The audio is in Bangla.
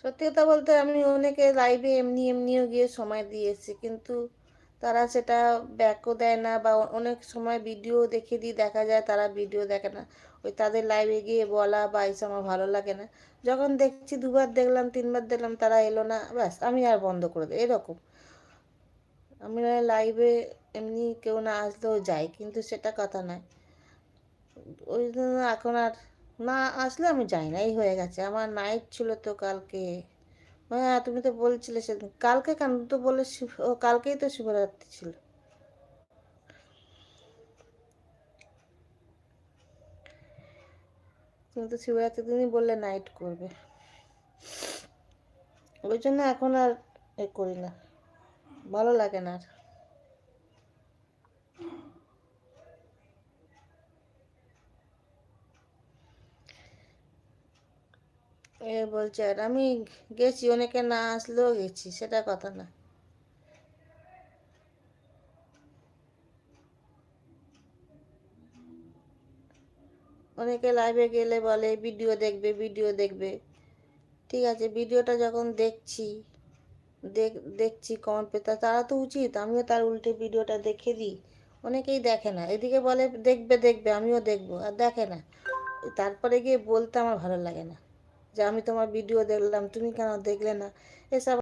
সত্যি কথা বলতে আমি অনেকে লাইভে এমনি এমনিও গিয়ে সময় দিয়েছি, কিন্তু তারা সেটা ব্যাকও দেয় না, বা অনেক সময় ভিডিও দেখে দিই, দেখা যায় তারা ভিডিও দেখে না। ওই তাদের লাইভে গিয়ে বলা বা এসে আমার ভালো লাগে না। যখন দেখছি দুবার দেখলাম, তিনবার দেখলাম তারা এলো না, ব্যাস আমি আর বন্ধ করে দিই, এরকম। আমি লাইভে এমনি কেউ না আসলেও যাই, কিন্তু সেটা কথা নয়। ওই জন্য এখন আর না আসলে আমি যাই না, এই হয়ে গেছে। আমার নাইট ছিল তো কালকে। হ্যাঁ, তুমি তো বলছিলে সেদিন। কালকে কেন তো বলে, ও কালকেই তো শিবরাত্রি ছিল। তুমি তো শিবরাত্রির দিনই বললে নাইট করবে, ওই জন্য এখন আর এ করি না, ভালো লাগে না আর। এ বলছে, আর আমি গেছি, অনেকে না আসলেও গেছি, সেটা কথা না। অনেকে লাইভে গেলে বলে ভিডিও দেখবে, ভিডিও দেখবে। ঠিক আছে, ভিডিওটা যখন দেখছি, দেখ দেখছি কমেন্ট পেতে, তারা তো উচিত আমিও তার উল্টে ভিডিওটা দেখে দিই। অনেকেই দেখে না, এদিকে বলে দেখবে দেখবে, আমিও দেখবো, আর দেখে না। তারপরে গিয়ে বলতে আমার ভালো লাগে না যে আমি তোমার ভিডিও দেখলাম, তুমি কেন দেখলে না, এসব